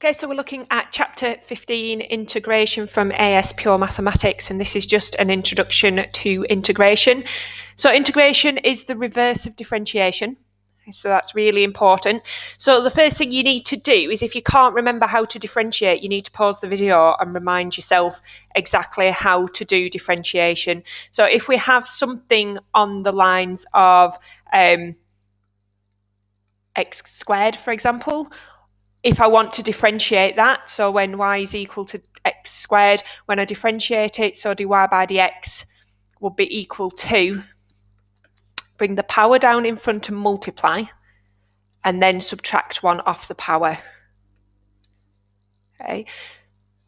Okay, so we're looking at Chapter 15, Integration from AS Pure Mathematics, and this is just an introduction to integration. So integration is the reverse of differentiation, so that's really important. So the first thing you need to do is, if you can't remember how to differentiate, you need to pause the video and remind yourself exactly how to do differentiation. So if we have something on the lines of x squared, for example, if I want to differentiate that, so when y is equal to x squared, when I differentiate it, so dy by dx will be equal to, bring the power down in front and multiply, and then subtract 1 off the power. Okay.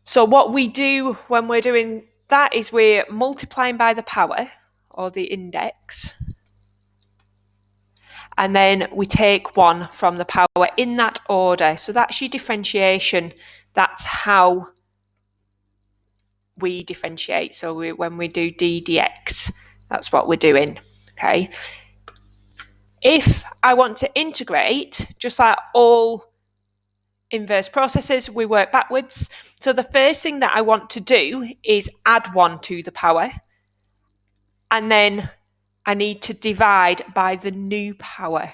So what we do when we're doing that is we're multiplying by the power, or the index, and then we take 1 from the power in that order. So that's your differentiation. That's how we differentiate. So when we do d dx, that's what we're doing. Okay. If I want to integrate, just like all inverse processes, we work backwards. So the first thing that I want to do is add 1 to the power, and then I need to divide by the new power.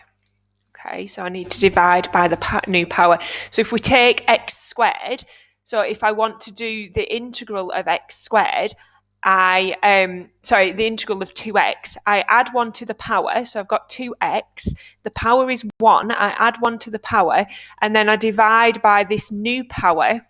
Okay, so I need to divide by the new power. So if we take x squared, so if I want to do the integral of x squared, the integral of 2x, I add 1 to the power, so I've got 2x, the power is 1, I add 1 to the power, and then I divide by this new power.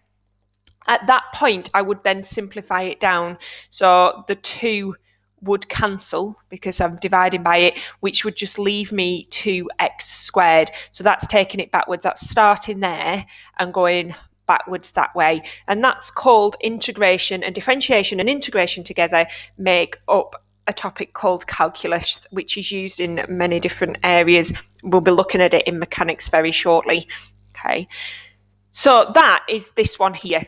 At that point, I would then simplify it down, so the 2 would cancel because I'm dividing by it, which would just leave me 2x squared. So that's taking it backwards. That's starting there and going backwards that way. And that's called integration. And differentiation and integration together make up a topic called calculus, which is used in many different areas. We'll be looking at it in mechanics very shortly. Okay. So that is this one here.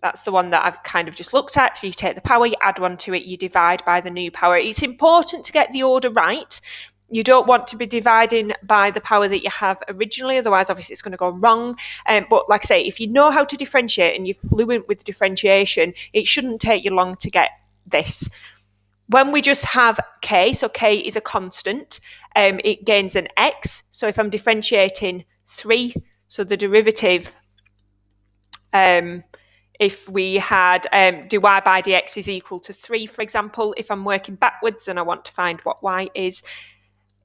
That's the one that I've kind of just looked at. So you take the power, you add 1 to it, you divide by the new power. It's important to get the order right. You don't want to be dividing by the power that you have originally, otherwise obviously it's going to go wrong. But like I say, if you know how to differentiate and you're fluent with differentiation, it shouldn't take you long to get this. When we just have k, so k is a constant, it gains an x. So if I'm differentiating 3, so the derivative, if we had dy by dx is equal to 3, for example, if I'm working backwards and I want to find what y is,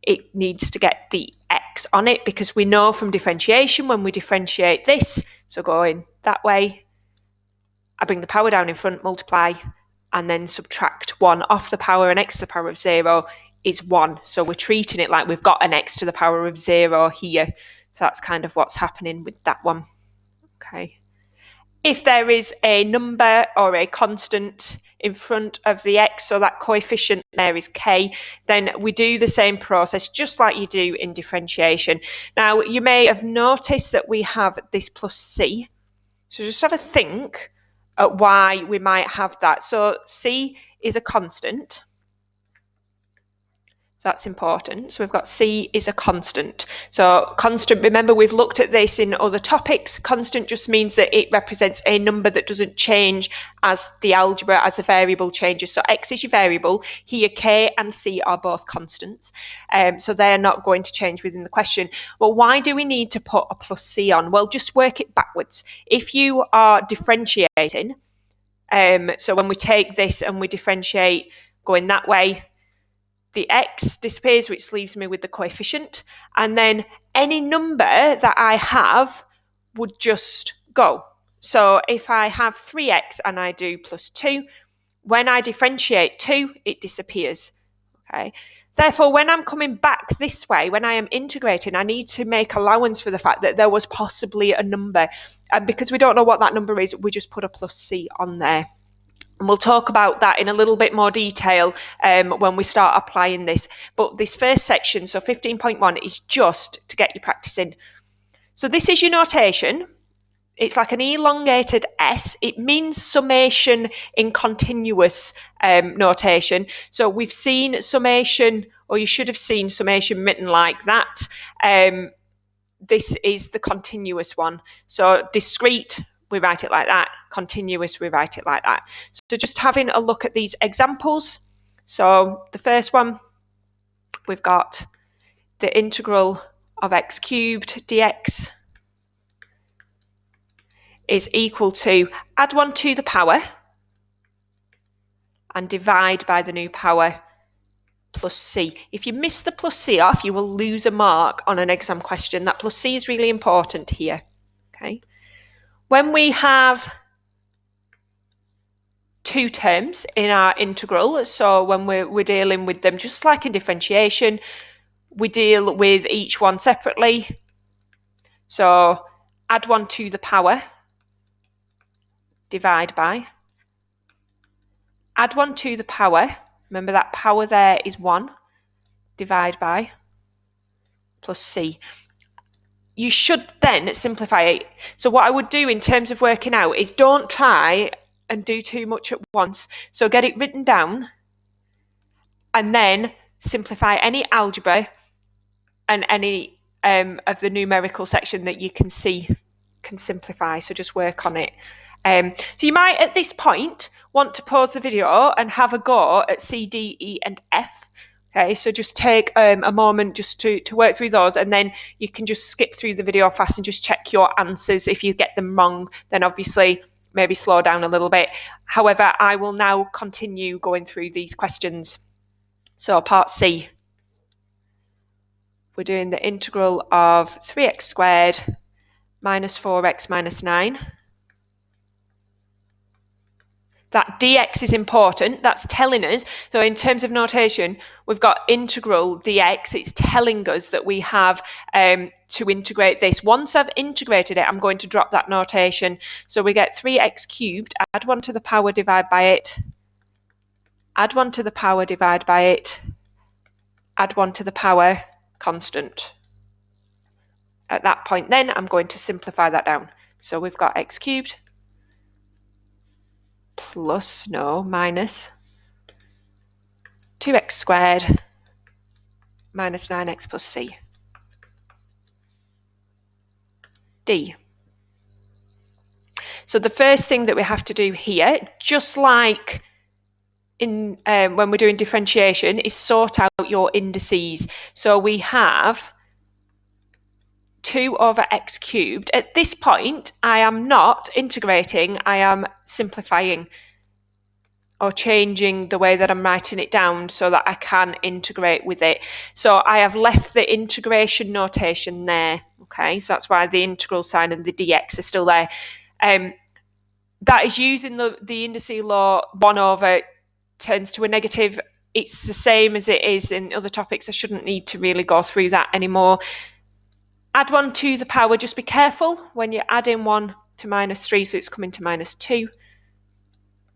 it needs to get the x on it, because we know from differentiation when we differentiate this, so going that way, I bring the power down in front, multiply, and then subtract 1 off the power, and x to the power of 0 is 1. So we're treating it like we've got an x to the power of 0 here. So that's kind of what's happening with that one. Okay. If there is a number or a constant in front of the x, so that coefficient there is k, then we do the same process just like you do in differentiation. Now, you may have noticed that we have this plus c. So just have a think at why we might have that. So c is a constant. So that's important. So we've got c is a constant. So constant, remember we've looked at this in other topics. Constant just means that it represents a number that doesn't change as the algebra, as a variable changes. So x is your variable. Here k and c are both constants. So they're not going to change within the question. Well, why do we need to put a plus c on? Well, just work it backwards. If you are differentiating, so when we take this and we differentiate going that way, the x disappears, which leaves me with the coefficient, and then any number that I have would just go. So if I have 3x and I do plus 2, when I differentiate 2, it disappears. Okay. Therefore, when I'm coming back this way, when I am integrating, I need to make allowance for the fact that there was possibly a number. And because we don't know what that number is, we just put a plus c on there. And we'll talk about that in a little bit more detail when we start applying this. But this first section, so 15.1, is just to get you practicing. So this is your notation. It's like an elongated S. It means summation in continuous notation. So we've seen summation, or you should have seen summation written like that. this is the continuous one. So discrete, we write it like that. Continuous, we write it like that. So just having a look at these examples. So the first one, we've got the integral of x cubed dx is equal to add 1 to the power and divide by the new power plus c. If you miss the plus c off, you will lose a mark on an exam question. That plus c is really important here. Okay. When we have two terms in our integral, so when we're dealing with them, just like in differentiation, we deal with each one separately. So add 1 to the power, divide by. Add 1 to the power, remember that power there is 1, divide by, plus c. You should then simplify it. So what I would do in terms of working out is don't try and do too much at once. So get it written down and then simplify any algebra and any of the numerical section that you can see can simplify. So just work on it. So you might at this point want to pause the video and have a go at C, D, E and F. Okay, so just take a moment just to work through those, and then you can just skip through the video fast and just check your answers. If you get them wrong, then obviously maybe slow down a little bit. However, I will now continue going through these questions. So part C, we're doing the integral of 3x squared minus 4x minus 9. That dx is important. That's telling us. So in terms of notation, we've got integral dx. It's telling us that we have to integrate this. Once I've integrated it, I'm going to drop that notation. So we get 3x cubed, add 1 to the power, divide by it. Add 1 to the power, divide by it. Add 1 to the power, constant. At that point then, I'm going to simplify that down. So we've got x cubed minus 2x squared minus 9x plus c. D. So the first thing that we have to do here, just like in when we're doing differentiation, is sort out your indices. So we have 2 over x cubed. At this point, I am not integrating, I am simplifying or changing the way that I'm writing it down so that I can integrate with it. So I have left the integration notation there. Okay, so that's why the integral sign and the dx are still there. That is using the indices law. 1 over turns to a negative. It's the same as it is in other topics. I shouldn't need to really go through that anymore. Add 1 to the power, just be careful when you're adding 1 to minus 3, so it's coming to minus 2.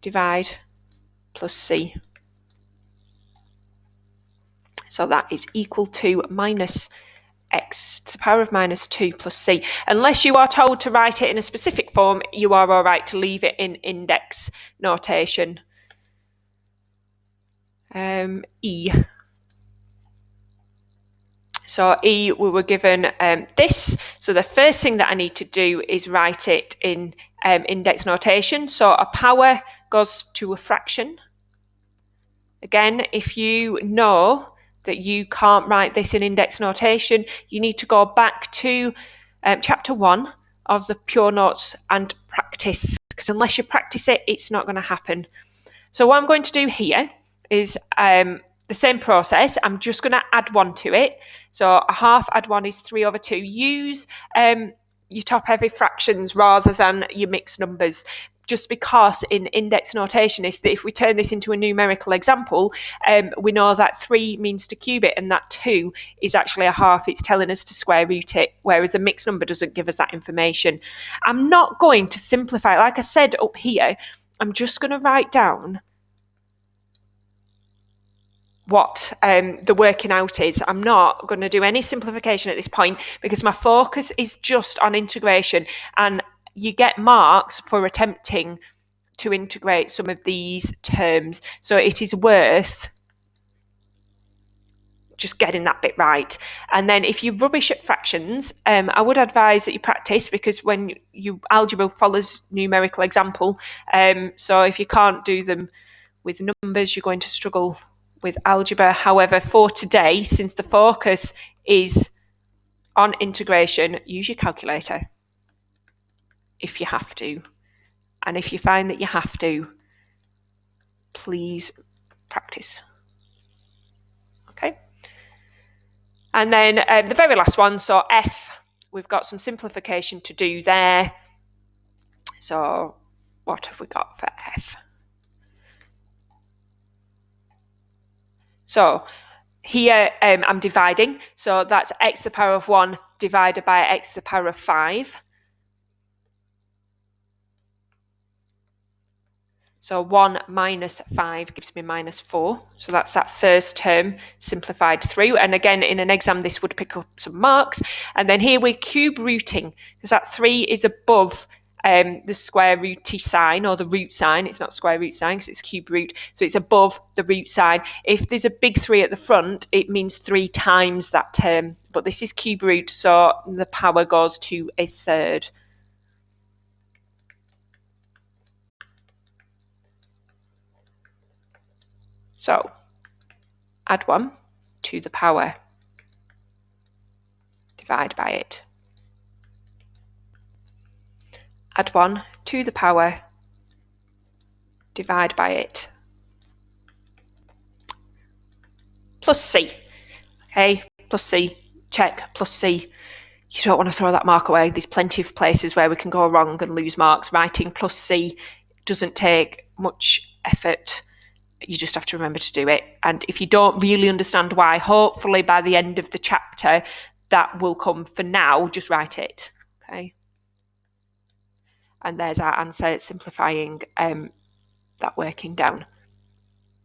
Divide plus c. So that is equal to minus x to the power of minus 2 plus c. Unless you are told to write it in a specific form, you are all right to leave it in index notation. E. So E, we were given this. So the first thing that I need to do is write it in index notation. So a power goes to a fraction. Again, if you know that you can't write this in index notation, you need to go back to chapter 1 of the pure notes and practice, because unless you practice it, it's not going to happen. So what I'm going to do here is the same process. I'm just going to add 1 to it. So a half add 1 is 3 over 2. Use your top heavy fractions rather than your mixed numbers, just because in index notation, if we turn this into a numerical example, we know that 3 means to cube it and that 2 is actually a half. It's telling us to square root it, whereas a mixed number doesn't give us that information. I'm not going to simplify. Like I said up here, I'm just going to write down what the working out is. I'm not going to do any simplification at this point because my focus is just on integration, and you get marks for attempting to integrate some of these terms. So it is worth just getting that bit right. And then if you're rubbish at fractions, I would advise that you practice, because when algebra follows numerical example. So if you can't do them with numbers, you're going to struggle with algebra. However, for today, since the focus is on integration, use your calculator if you have to. And if you find that you have to, please practice. Okay. And then the very last one, so F, we've got some simplification to do there. So what have we got for F? So here I'm dividing. So that's x to the power of 1 divided by x to the power of 5. So 1 minus 5 gives me minus 4. So that's that first term simplified through. And again, in an exam, this would pick up some marks. And then here we're cube rooting, because that 3 is above the square rooty sign, or the root sign. It's not square root sign because it's cube root. So it's above the root sign. If there's a big 3 at the front, it means 3 times that term. But this is cube root, so the power goes to a third. So add 1 to the power, divide by it. Add 1 to the power, divide by it. Plus C. Okay, plus C, check, plus C. You don't want to throw that mark away. There's plenty of places where we can go wrong and lose marks. Writing plus C doesn't take much effort. You just have to remember to do it. And if you don't really understand why, hopefully by the end of the chapter, that will come. For now, just write it. Okay. And there's our answer, simplifying that working down.